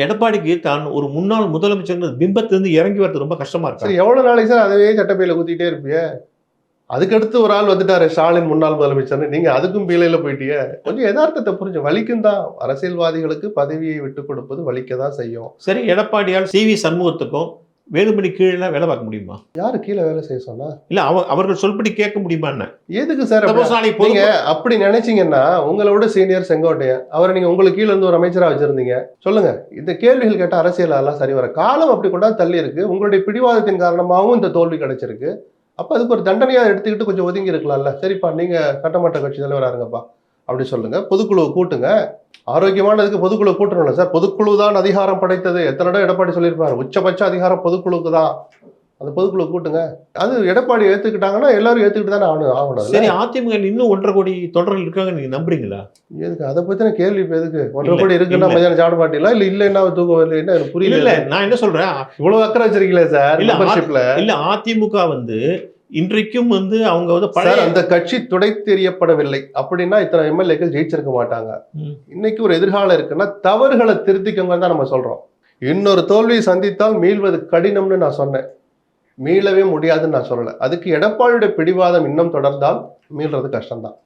எடப்பாடிக்கு தான் ஒரு முன்னாள் முதலமைச்சர் பிம்பத்திலிருந்து இறங்கி வரது ரொம்ப கஷ்டமா இருக்கு. சரி, எவ்வளவு நாளைக்கு சார் அதவே சட்டப்பையில குத்திட்டே இருப்பிய? அதுக்கடுத்து ஒரு ஆள் வந்துட்டாரு, ஸ்டாலின் முன்னாள் முதலமைச்சர்னு. நீங்க அதுக்கும் பீலையில போயிட்டீங்க. கொஞ்சம் யதார்த்தத்தை புரிஞ்சு. வலிக்கும் தான். அரசியல்வாதிகளுக்கு பதவியை விட்டுக் கொடுப்பது வலிக்க தான் செய்யும். சரி, எடப்பாடியால் சி வி சண்முகத்துக்கும் வேலுமணி கீழே வேலை பார்க்க முடியுமா? யாரு கீழே வேலை செய்ய சொன்னா? இல்ல அவர்கள் சொல்படி கேட்க முடியுமா? என்ன எதுக்கு சார் நீங்க அப்படி நினைச்சீங்கன்னா, உங்களோட சீனியர் செங்கோட்டையன் அவரை நீங்க உங்களுக்கு கீழே இருந்து ஒரு அமைச்சரா வச்சிருந்தீங்க. சொல்லுங்க, இந்த கேள்விகள் கேட்ட அரசியல் எல்லாம் சரி வர காலம் அப்படி கொண்டாந்து தள்ளி இருக்கு. உங்களுடைய பிடிவாதத்தின் காரணமாகவும் இந்த தோல்வி கிடைச்சிருக்கு. அப்ப அதுக்கு ஒரு தண்டனையா எடுத்துக்கிட்டு கொஞ்சம் ஒதுங்கி இருக்கலாம்ல. சரிப்பா, நீங்க சட்டமன்ற கட்சி தலைவரா இருங்கப்பா அப்படி சொல்லுங்க. பொதுக்குழுவை கூட்டுங்க. ஆரோக்கியமானதுக்கு பொதுக்குழு கூட்டணும்ல சார். பொதுக்குழு தான் அதிகாரம் படைத்தது. எத்தனை இடம் எடப்பாடி சொல்லியிருப்பாரு, உச்சபட்ச அதிகாரம் பொதுக்குழுக்கு தான். அந்த பொதுக்குழு கூட்டுங்க. அது எடப்பாடி ஏத்துக்கிட்டாங்கன்னா எல்லாரும் ஏத்துக்கிட்டு தானே ஆகணும். சரி, அதிமுக இன்னும் 1.5 கோடி தொண்டர்கள் இருக்காங்க, நீங்க நம்புறீங்களா? எதுக்கு அதை பத்தின கேள்வி? இப்ப எதுக்கு 1.5 கோடி இருக்குன்னா மதியானம் சாப்பிட மாட்டீங்களா? இல்லைன்னா தூக்கம் வரல? என்ன எனக்கு புரியல. இல்ல, நான் என்ன சொல்றேன், இவ்வளவு அக்கறை வச்சிருக்கீங்களே சார் மெம்பர்ஷிப்ல. இல்ல, அதிமுக இன்றைக்கும் அவங்க சார், அந்த கட்சி துடை தெரியப்படவில்லை அப்படின்னா இத்தனை எம்எல்ஏக்கள் ஜெயிச்சிருக்க மாட்டாங்க. இன்னைக்கு ஒரு எதிர்காலம் இருக்குன்னா தவறுகளை திருத்திக்கங்க தான் நம்ம சொல்றோம். இன்னொரு தோல்வியை சந்தித்தால் மீள்வது கடினம்னு நான் சொன்னேன். மீளவே முடியாதுன்னு நான் சொல்லலை. அதுக்கு எடப்பாடியுடைய பிடிவாதம் இன்னும் தொடர்ந்தால் மீள்றது கஷ்டம்தான்.